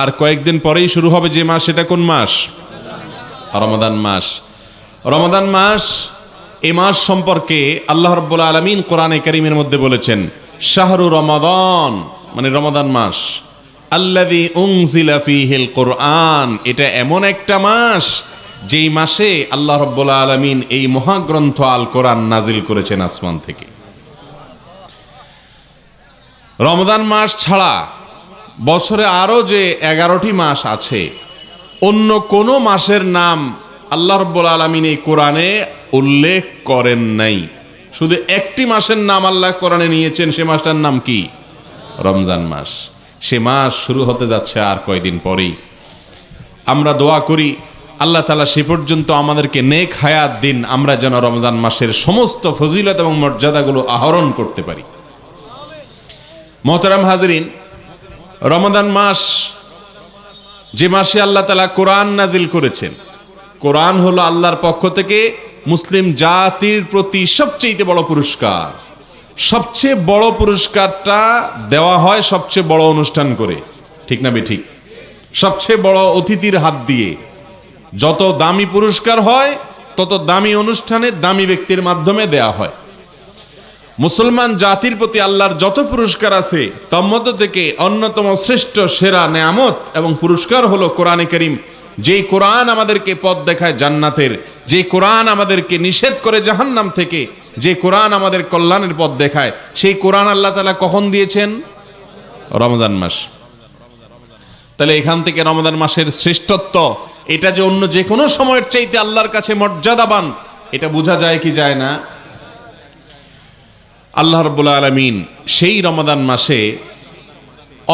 আর কয়েকদিন পরেই শুরু হবে যে মাস, সেটা কোন মাস? রমাদান মাস। রমাদান মাস, এই মাস সম্পর্কে আল্লাহ রাব্বুল আলামিন কোরআনে কারীমের মধ্যে বলেছেন, শাহরু রমাদান, মানে রমাদান মাস, আল্লাযী উনজিলা ফীহিল কোরআন, এটা এমন একটা মাস যেই মাসে আল্লাহ রাব্বুল আলামিন এই মহাগ্রন্থ আল কোরআন নাজিল করেছেন আসমান থেকে। রমাদান মাস ছাড়া বছরে আরো যে 11টি মাস আছে, অন্য কোনো মাসের নাম আল্লাহ রাব্বুল আলামিন এই কোরআনে উল্লেখ করেন নাই। শুধু একটি মাসের নাম আল্লাহ কোরআনে নিয়েছেন, সে মাসটার নাম কি? রমজান মাস। সে মাস শুরু হতে যাচ্ছে আর কয়দিন পরেই। আমরা দোয়া করি আল্লাহ তাআলা সে পর্যন্ত আমাদেরকে নেক হায়াত দিন, আমরা যেন রমজান মাসের সমস্ত ফজিলত এবং মর্যাদাগুলো আহরণ করতে পারি। মোহতারাম হাজরিন, রমাদান মাস যে মাসে আল্লাহ তাআলা কোরআন নাজিল করেছেন, কোরআন হলো আল্লাহর পক্ষ থেকে মুসলিম জাতির প্রতি সবচেয়ে বড় পুরস্কার। সবচেয়ে বড় পুরস্কারটা দেওয়া হয় সবচেয়ে বড় অনুষ্ঠান করে, ঠিক না বেঠিক? সবচেয়ে বড় অতিথির হাত দিয়ে। যত দামি পুরস্কার হয় তত দামি অনুষ্ঠানে দামি ব্যক্তির মাধ্যমে দেয়া হয়। মুসলমান জাতির প্রতি আল্লাহর যত পুরস্কার আছে তার মধ্য থেকে অন্যতম শ্রেষ্ঠ সেরা নেয়ামত এবং পুরস্কার হলো কোরআনে কারীম। যেই কোরআন আমাদেরকে পথ দেখায় জান্নাতের, যে কোরআন আমাদেরকে নিষেধ করে জাহান্নাম থেকে, যে কোরআন আমাদের কল্যাণের পথ দেখায়, সেই কোরআন আল্লাহ তাআলা কখন দিয়েছেন? রমজান মাস। তাহলে এখান থেকে রমজান মাসের শ্রেষ্ঠত্ব, এটা যে অন্য যে কোনো সময়ের চাইতে আল্লাহর কাছে মর্যাদাবান, এটা বোঝা যায় কি যায় না? আল্লাহ রাব্বুল আলামিন সেই রমাদান মাসে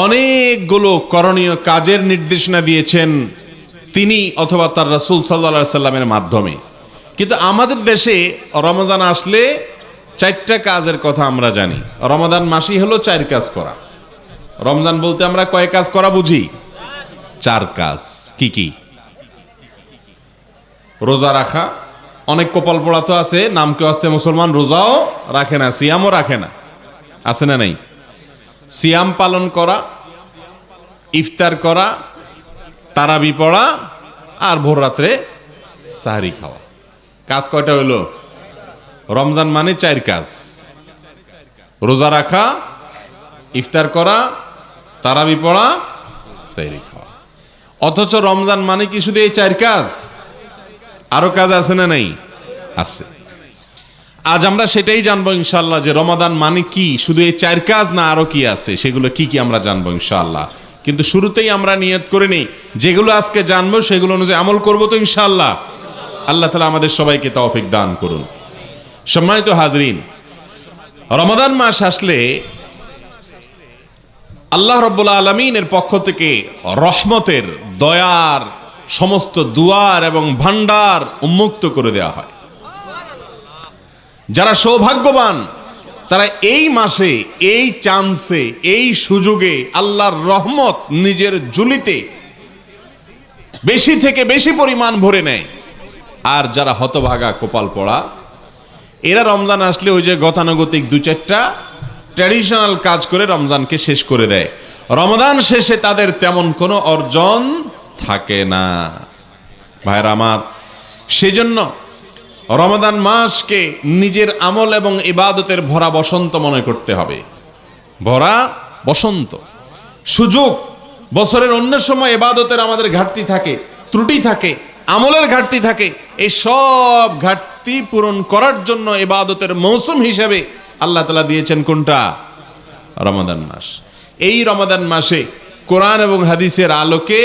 অনেকগুলো করণীয় কাজের নির্দেশনা দিয়েছেন তিনি অথবা তার রাসূল সাল্লাল্লাহু আলাইহি সাল্লামের মাধ্যমে। কিন্তু আমাদের দেশে রমজান আসলে 4টা কাজের কথা আমরা জানি। রমাদান মাসই হলো 4 কাজ করা। রমজান বলতে আমরা কয় কাজ করা বুঝি? 4 কাজ। কি কি? রোজা রাখা। অনেক কপাল পোড়া তো আছে, নাম কেউ আসতে মুসলমান, রোজাও রাখে না, সিয়ামও রাখে না, আছে না? নেই? সিয়াম পালন করা, ইফতার করা, তারাবি পড়া, আর ভোর রাত্রে সাহরি খাওয়া। কাজ কয়টা হইল? রমজান মানে 4 কাজ: রোজা রাখা, ইফতার করা, তারাবি পড়া, সাহরি খাওয়া। অথচ রমজান মানে কি শুধু এই 4 কাজ? আরো কাজ আছে না? নেই? আছে। আজ আমরা সেটাই জানবো ইনশাআল্লাহ, যে রমাদান মানে কি, শুধু এই 4 কাজ না আরো কি আছে, সেগুলো কি কি আমরা জানবো ইনশাআল্লাহ। কিন্তু শুরুতেই আমরা নিয়ত করে নিই, যেগুলো আজকে জানবো সেগুলো অনুযায়ী আমল করবো তো ইনশাআল্লাহ। আল্লাহ তাআলা আমাদের সবাইকে তৌফিক দান করুন। সম্মানিত হাজরিন, রমাদান মাস আসলে আল্লাহ রাব্বুল আলামিনের পক্ষ থেকে রহমতের, দয়ার সমস্ত দুয়ার এবং ভান্ডার উন্মুক্ত করে দেওয়া হয়। যারা সৌভাগ্যবান তারা এই মাসে, এই চান্সে, এই সুযোগে আল্লাহর রহমত নিজের ঝুলিতে বেশি থেকে বেশি পরিমাণ ভরে নেয়। আর যারা হতভাগা, কপাল পড়া, এরা রমজান আসলে ওই যে গতানুগতিক 2-4টা ট্র্যাডিশনাল কাজ করে রমজানকে শেষ করে দেয়। রমজান শেষে তাদের তেমন কোনো অর্জন থাকে না। ভাইরা আমার, সেজন্য রমাদান মাসকে নিজের আমল এবং ইবাদতের ভরা বসন্ত মনে করতে হবে। ভরা বসন্ত, সুযোগ। বছরের অন্য সময় ইবাদতের আমাদের ঘাটতি থাকে, ত্রুটি থাকে, আমলের ঘাটতি থাকে। এই সব ঘাটতি পূরণ করার জন্য ইবাদতের মৌসুম হিসেবে আল্লাহ তাআলা দিয়েছেন কোনটা? রমাদান মাস। এই রমাদান মাসে কোরআন এবং হাদিসের আলোকে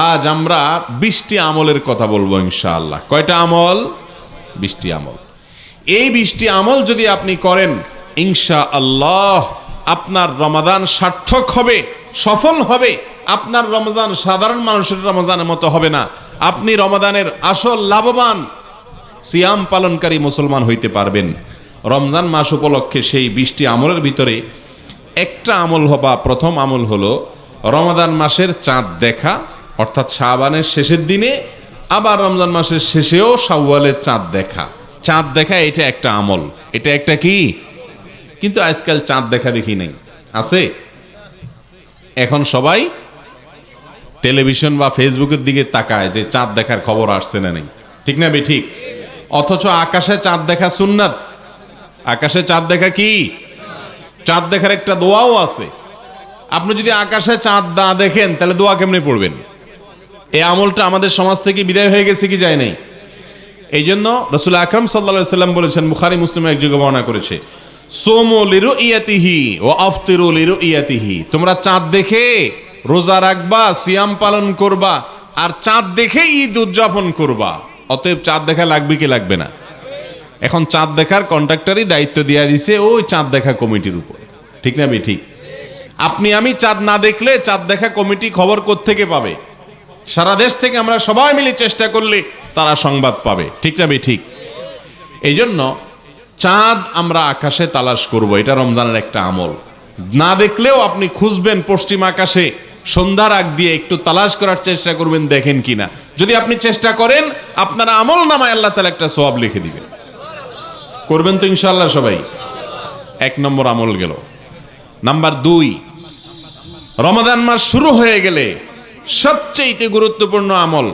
আজ আমরা 20টি আমলের কথা বলবো ইনশাআল্লাহ। কয়টা আমল? 20টি আমল। এই 20টি আমল যদি আপনি করেন, ইনশাআল্লাহ আপনার রমাদান সার্থক হবে, সফল হবে। আপনার রমজান সাধারণ মানুষের রমজানের মতো হবে না। আপনি রমাদানের আসল লাভবান সিয়াম পালনকারী মুসলমান হইতে পারবেন। রমজান মাস উপলক্ষে সেই 20টি আমলের ভিতরে একটা আমল হবা, প্রথম আমল হলো রমাদান মাসের চাঁদ দেখা, অর্থাৎ শাবানের শেষের দিনে, আবার রমজান মাসের শেষেও শাওয়ালের চাঁদ দেখা। চাঁদ দেখা এটা একটা আমল, এটা একটা কি? কিন্তু আজকাল চাঁদ দেখা দেখি নাই, আছে? এখন সবাই টেলিভিশন বা ফেসবুকের দিকে তাকায় যে চাঁদ দেখার খবর আসছে না নেই, ঠিক না বে ঠিক? অথচ আকাশে চাঁদ দেখা সুন্নাত। আকাশে চাঁদ দেখা কি? চাঁদ দেখার একটা দোয়াও আছে। আপনি যদি আকাশে চাঁদ না দেখেন তাহলে দোয়া কেমনে পড়বেন? এই আমলটা আমাদের সমাজ থেকে বিদায় হয়ে গেছে কি যায় নাই? এই জন্য রাসূল আকরাম সাল্লাল্লাহু আলাইহি সাল্লাম বলেছেন, বুখারী মুসলিম এক জায়গায় বর্ণনা করেছে, সোমু লিরুইয়াতিহি ওয়া আফতিরু লিরুইয়াতিহি, তোমরা চাঁদ দেখে রোজা রাখবা, সিয়াম পালন করবা, আর চাঁদ দেখে ঈদ উদযাপন করবা। অতএব চাঁদ দেখা লাগবে কি লাগবে না? এখন চাঁদ দেখার কন্ট্রাক্টরই দায়িত্ব দিয়ে দিছে ওই চাঁদ দেখা কমিটির উপরে, ঠিক না বে ঠিক? আপনি আমি চাঁদ না দেখলে চাঁদ দেখা কমিটি খবর কোত্থেকে পাবে? সারা দেশ থেকে আমরা সবাই মিলে চেষ্টা করলে তারা সংবাদ পাবে, ঠিক না বে ঠিক? এই জন্য চাঁদ আমরা আকাশে তালাশ করব, এটা রমজানের একটা আমল। না দেখলেও আপনি খুঁজবেন পশ্চিম আকাশে, সন্ধ্যার আগ দিয়ে একটু তালাশ করার চেষ্টা করবেন, দেখেন কিনা। যদি আপনি চেষ্টা করেন আপনার আমল নামায় আল্লাহ তাআলা একটা সওয়াব লিখে দিবেন। করবেন তো ইনশাআল্লাহ সবাই? এক নম্বর আমল গেল। নাম্বার 2, রমাদান মাস শুরু হয়ে গেলে সবচেয়ে গুরুত্বপূর্ণ আমল,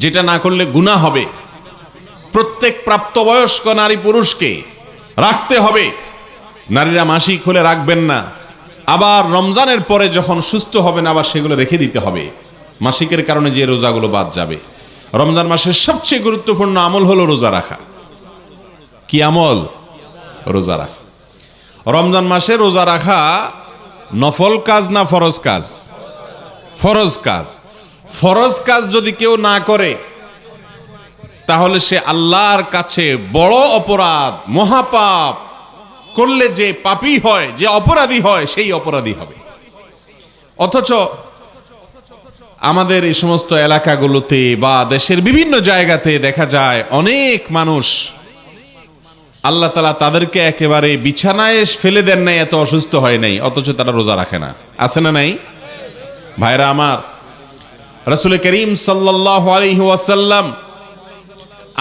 যেটা না করলে গুনাহ হবে, প্রত্যেক প্রাপ্তবয়স্ক নারী পুরুষকে রাখতে হবে। নারীরা মাসিক হলে রাখবেন না, আবার রমজানের পরে যখন সুস্থ হবেন আবার সেগুলো রেখে দিতে হবে। মাসিকের কারণে যে রোজাগুলো বাদ যাবে। রমজান মাসের সবচেয়ে গুরুত্বপূর্ণ আমল হলো রোজা রাখা। কি আমল? রোজা রাখা। রমজান মাসে রোজা রাখা নফল কাজ না ফরজ কাজ? ফরজ কাজ। ফরজ কাজ যদি কেউ না করে তাহলে সে আল্লাহর কাছে বড় অপরাধ, মহাপাপ করলে যে পাপী হয়, যে অপরাধী হয়, সেই অপরাধী হবে। অথচ আমাদের এই সমস্ত এলাকাগুলোতে বা দেশের বিভিন্ন জায়গাতে দেখা যায় অনেক মানুষ আল্লাহ তাআলা তাদেরকে একেবারে বিছানায় ফেলে দেন নাই, এত অসুস্থ হয় নাই, অথচ তারা রোজা রাখে না। আছে না নাই? ভাইরা আমার, রাসূল করিম সাল্লাল্লাহু আলাইহি ওয়াসাল্লাম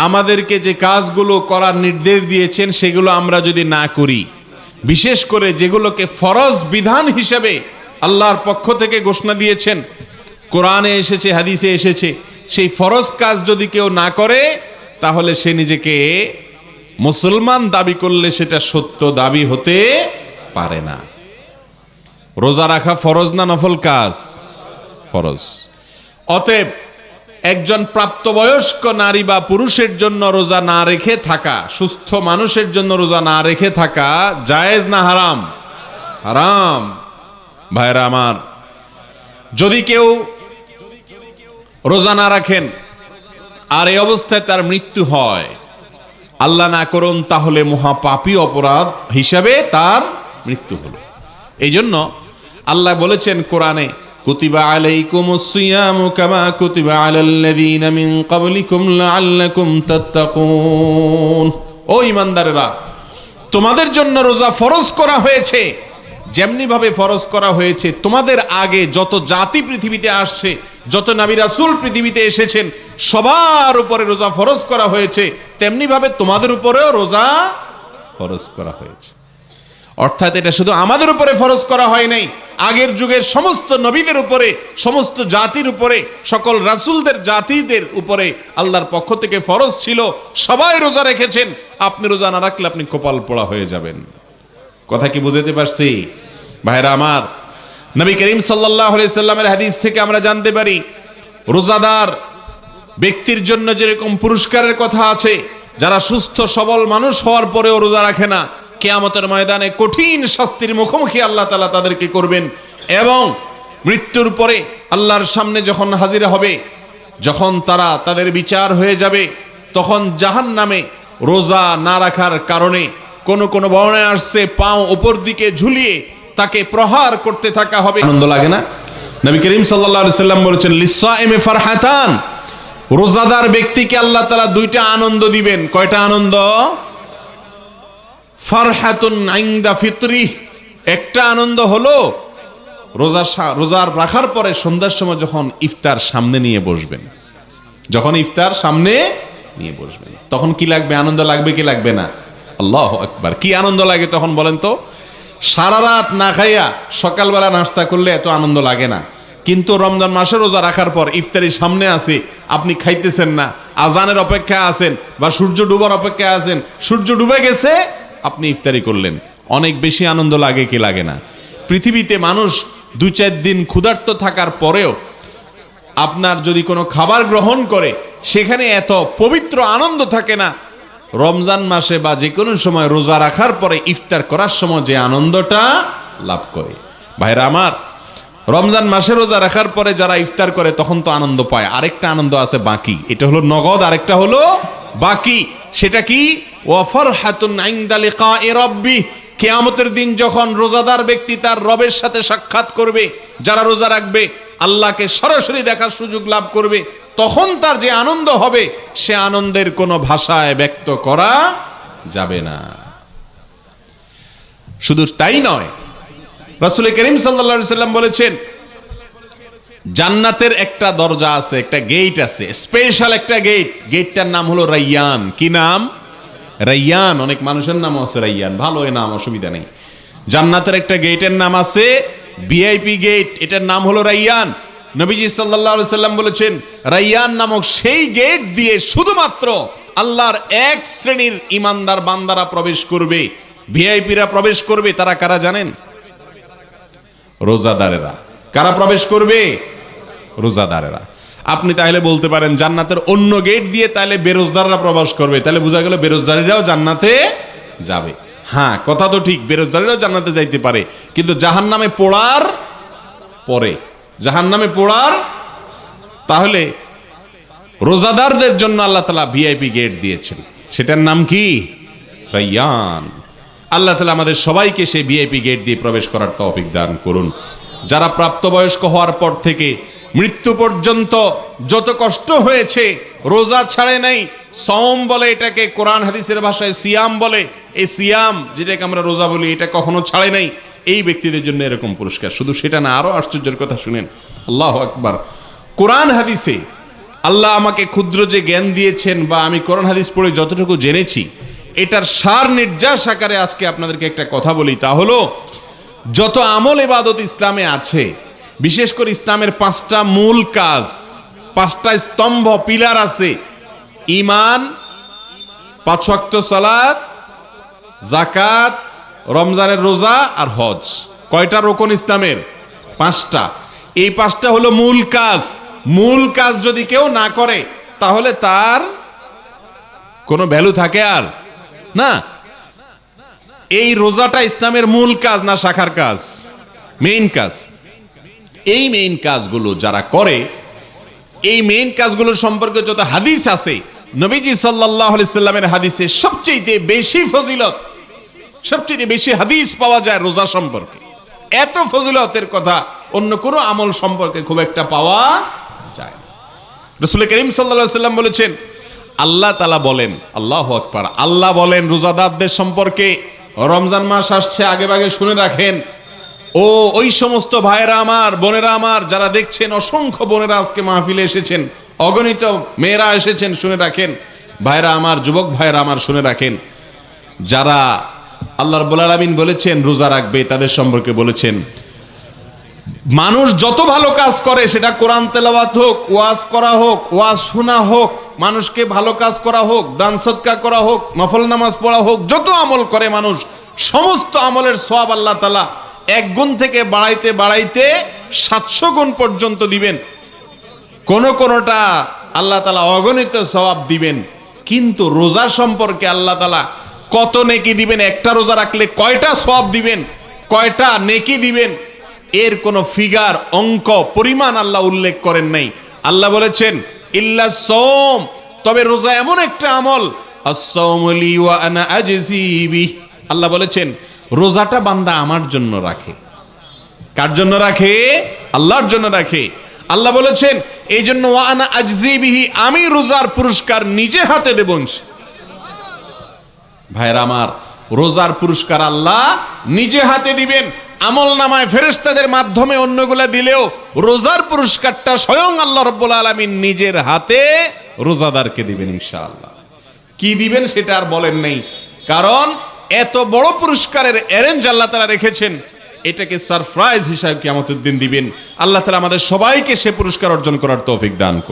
আমাদেরকে যে কাজগুলো করার নির্দেশ দিয়েছেন সেগুলো আমরা যদি না করি, বিশেষ করে যেগুলোকে ফরজ বিধান হিসেবে আল্লাহর পক্ষ থেকে ঘোষণা দিয়েছেন, কোরআনে এসেছে, হাদিসে এসেছে, সেই ফরজ কাজ যদি কেউ না করে তাহলে সে নিজেকে মুসলমান দাবি করলে সেটা সত্য দাবি হতে পারে না। রোজা রাখা ফরজ না নফল কাজ? ফরজ। অতএব একজন প্রাপ্তবয়স্ক নারী বা পুরুষের জন্য রোজা না রেখে থাকা, সুস্থ মানুষের জন্য রোজা না রেখে থাকা জায়েজ না হারাম? হারাম। ভাইরা আমার, যদি কেউ রোজা না রাখেন আর এই অবস্থায় তার মৃত্যু হয়, আল্লাহ না করুন, তাহলে মহাপাপী অপরাধ হিসাবে তার মৃত্যু হলো। এই জন্য আল্লাহ বলেছেন কোরআনে, কুতিবা আলাইকুমুস সিয়ামু কামা কুতিবা আলাল্লাযীনা মিন ক্বাবলিকুম লাআল্লাকুম তাত্তাকুন। ও ঈমানদারেরা, তোমাদের জন্য রোজা ফরজ করা হয়েছে যেমনি ভাবে ফরজ করা হয়েছে তোমাদের আগে যত জাতি পৃথিবীতে আসছে, যত নবী রাসূল পৃথিবীতে এসেছেন, সবার উপরে রোজা ফরজ করা হয়েছে, তেমনি ভাবে তোমাদের উপরেও রোজা ফরজ করা হয়েছে। অর্থাৎ এটা শুধু আমাদের উপরে ফরজ করা হয় নাই, আগের যুগের সমস্ত নবীদের উপরে, সমস্ত জাতির উপরে, সকল রাসূলদের জাতিদের উপরে আল্লাহর পক্ষ থেকে ফরজ ছিল। সবাই রোজা রেখেছেন, আপনি রোজা না রাখলে আপনি কপাল পোড়া হয়ে যাবেন। কথা কি বুঝতে পারছি? ভাইরা আমার, নবী করিম সাল্লাল্লাহু আলাইহি সাল্লামের হাদিস থেকে আমরা জানতে পারি, রোজাদার ব্যক্তির জন্য যেরকম পুরস্কারের কথা আছে, যারা সুস্থ সবল মানুষ হওয়ার পরেও রোজা রাখে না, কিয়ামতের ময়দানে কঠিন শাস্তির মুখোমুখি আল্লাহ তাআলা তাদেরকে করবেন। এবং মৃত্যুর পরে আল্লাহর সামনে যখন হাজির হবে, যখন তারা তাদের বিচার হয়ে যাবে, তখন জাহান্নামে রোজা না রাখার কারণে কোন কোন বর্ণনায় আসছে পাও উপর দিকে ঝুলিয়ে তাকে প্রহার করতে থাকা হবে। আনন্দ লাগে না? নবী করিম সাল্লাল্লাহু আলাইহি সাল্লাম বলেছেন, লিসাইমি ফারহাতান, রোজাদার ব্যক্তিকে আল্লাহ তাআলা দুইটা আনন্দ দিবেন। কয়টা আনন্দ? ফারহাতুন ইনদা ফিতরি, একটা আনন্দ হলো রোজার রাখার পরে সন্ধ্যার সময় যখন ইফতার সামনে নিয়ে বসবেন, যখন ইফতার সামনে নিয়ে বসবেন তখন কি লাগবে? আনন্দ লাগবে কি লাগবে না? আল্লাহু আকবার। কি আনন্দ লাগে তখন বলেন তো? সারা রাত না খাইয়া সকালবেলা নাস্তা করলে এত আনন্দ লাগে না, কিন্তু রমজান মাসে রোজা রাখার পর ইফতারির সামনে আছে, আপনি খাইতেছেন না, আজানের অপেক্ষায় আছেন বা সূর্য ডুবার অপেক্ষায় আছেন, সূর্য ডুবে গেছে, আপনি ইফতারি করলেন, অনেক বেশি আনন্দ লাগে কি লাগে না? পৃথিবীতে মানুষ 2-4 দিন ক্ষুধার্ত থাকার পরেও আপনার যদি কোনো খাবার গ্রহণ করে সেখানে এত পবিত্র আনন্দ থাকে না, রমজান মাসে বা যে কোনো সময় রোজা রাখার পরে ইফতার করার সময় যে আনন্দটা লাভ করে। ভাইরা আমার, রমজান মাসে রোজা রাখার পরে যারা ইফতার করে তখন তো আনন্দ পায়, আরেকটা আনন্দ আছে বাকি, এটা হলো নগদ, আরেকটা হলো বাকি। সেটা কি? ওয়াফারহাতুন ইনদা লিকাই রাব্বি, কিয়ামতের দিন যখন রোজাদার ব্যক্তি তার রবের সাথে সাক্ষাৎ করবে, যারা রোজা রাখবে আল্লাহকে সরাসরি দেখার সুযোগ লাভ করবে, তখন তার যে আনন্দ হবে সে আনন্দের কোনো ভাষায় ব্যক্ত করা যাবে না। শুধু তাই নয়, রাসূল করিম সাল্লাল্লাহু আলাইহি সাল্লাম বলেছেন জান্নাতের একটা দরজা আছে, একটা গেট আছে, স্পেশাল একটা গেট, গেটটার নাম হলো রাইয়ান। কি নাম? রাইয়ান। অনেক মানুষের নাম আছে রাইয়ান, ভালো এই নাম, অসুবিধা নেই। জান্নাতের একটা গেটের নাম আছে ভিআইপি গেট, এটার নাম হলো রাইয়ান। নবীজি সাল্লাল্লাহু আলাইহি সাল্লাম বলেছেন রাইয়ান নামক সেই গেট দিয়ে শুধুমাত্র আল্লাহর এক শ্রেণীর ইমানদার বান্দারা প্রবেশ করবে, ভিআইপিরা প্রবেশ করবে। তারা কারা জানেন? রোজাদারেরা। কারা প্রবেশ করবে? রোজাদারেরা। আপনি তাহলে বলতে পারেন জান্নাতের অন্য গেট দিয়ে তাহলে বেরোজদাররা প্রবেশ করবে, তাহলে বোঝা গেল বেরোজদারিরাও জান্নাতে যাবে। হ্যাঁ, কথা তো ঠিক, বেরোজদারিরাও জান্নাতে যাইতে পারে, কিন্তু জাহান্নামে পোড়ার পরে, জাহান্নামে পোড়ার। তাহলে রোজাদারদের জন্য আল্লাহ তাআলা ভিআইপি গেট দিয়েছেন, সেটার নাম কি? রাইয়ান। আল্লাহ তাআলা আমাদের সবাইকে সেই ভিআইপি গেট দিয়ে প্রবেশ করার তৌফিক দান করুন। যারা প্রাপ্তবয়স্ক হওয়ার পর থেকে মৃত্যু পর্যন্ত যত কষ্ট হয়েছে, রোজা ছাড়ে নাই, সওম বলে এটাকে, কোরআন হাদিসের ভাষায় সিয়াম বলে, এই সিয়াম যেটাকে আমরা রোজা বলি, এটা কখনো ছাড়ে নাই, এই ব্যক্তিদের জন্য এরকম পুরস্কার। শুধু সেটা না, আরো আশ্চর্যের কথা শুনেন, আল্লাহু আকবার। কোরআন হাদিসে আল্লাহ আমাকে ক্ষুদ্র যে জ্ঞান দিয়েছেন বা আমি কোরআন হাদিস পড়ে যতটুকু জেনেছি, এটার সার নির্যাস আকারে আজকে আপনাদেরকে একটা কথা বলি, তা হলো যত আমল ইবাদত ইসলামে আছে, বিশেষ করে ইসলামের 5টা মূল কাজ, 5টা স্তম্ভ পিলার আছে, ঈমান, 5 ওয়াক্ত সালাত, যাকাত, রমজানের রোজা আর হজ। কয়টা রোকন ইসলামের? 5টা। এই 5টা হলো মূল কাজ। মূল কাজ যদি কেউ না করে তাহলে তার কোনো ভ্যালু থাকে আর না। এই রোজাটা ইসলামের মূল কাজ না শাখার কাজ? মেইন কাজ। এই মেইন কাজগুলো যারা করে, এই মেইন কাজগুলোর সম্পর্কে যত হাদিস আছে, নবীজি সাল্লাল্লাহু আলাইহি সাল্লামের হাদিসে সবচেয়ে বেশি ফজিলত, সবচেয়ে বেশি হাদিস পাওয়া যায় রোজা সম্পর্কে। এত ফজিলতের কথা অন্য কোনো আমল সম্পর্কে খুব একটা পাওয়া যায় না। রাসূল করিম সাল্লাল্লাহু আলাইহি সাল্লাম বলেছেন, আল্লাহ তাআলা বলেন, আল্লাহু আকবার, আল্লাহ বলেন রোজাদারদের সম্পর্কে, রমজান মাস আসছে, আগে ভাগে শুনে রাখেন। ও ওই সমস্ত ভাইয়েরা আমার, বোনেরা আমার যারা দেখছেন, অসংখ্য বোনেরা আজকে মাহফিলে এসেছেন, অগণিত মেয়েরা এসেছেন, শুনে রাখেন। ভাইরা আমার, যুবক ভাইরা আমার, শুনে রাখেন। যারা আল্লাহ রাব্বুল আলামিন বলেছেন রোজা রাখবে, তাদের সম্পর্কে বলেছেন মানুষ যত ভালো কাজ করে, সেটা কোরআন তেলাওয়াত হোক, ওয়াজ করা হোক, ওয়াজ শোনা হোক, মানুষকে ভালো কাজ করা হোক, দান সদকা করা হোক, নফল নামাজ পড়া হোক, যত আমল করে মানুষ, সমস্ত আমলের সওয়াব আল্লাহ তাআলা 1 গুণ থেকে বাড়াইতে বাড়াইতে 700 গুণ পর্যন্ত দিবেন। কোনটা আল্লাহ তাআলা অগণিত সওয়াব দিবেন। কিন্তু রোজা সম্পর্কে আল্লাহ তাআলা কত নেকি দিবেন, একটা রোজা রাখলে কয়টা সওয়াব দিবেন, কয়টা নেকি দিবেন, এর কোন ফিগার, অঙ্ক, পরিমাণ আল্লাহ উল্লেখ করেন নাই। আল্লাহ বলেছেন ইল্লা সাওম, তবে রোজা এমন একটা আমল, আস-সাওমু লি ওয়া আনা আজজি বিহি, আল্লাহ বলেছেন রোজাটা বান্দা আমার জন্য রাখে। কার জন্য রাখে? আল্লাহর জন্য রাখে। আল্লাহ বলেছেন এই জন্য ওয়া আনা আজজি বিহি, আমি রোজার পুরস্কার নিজে হাতে দেব। ভাইরা আমার, রোজার পুরস্কার আল্লাহ নিজে হাতে দিবেন। আমল নামায় ফেরেশতাদের মাধ্যমে অন্যগুলা দিলেও রোজার পুরস্কারটা স্বয়ং আল্লাহ রাব্বুল আলামিন নিজের হাতে রোজাদারকে দিবেন ইনশাআল্লাহ। কি দিবেন সেটা আর বলেন নাই, কারণ এত বড় পুরস্কারের অ্যারেঞ্জ আল্লাহ তাআলা রেখেছেন। এটাকে সারপ্রাইজ হিসাবে কিয়ামতের দিন দিবেন। আল্লাহ তাআলা আমাদের সবাইকে সে পুরস্কার অর্জন করার তৌফিক দান করুন।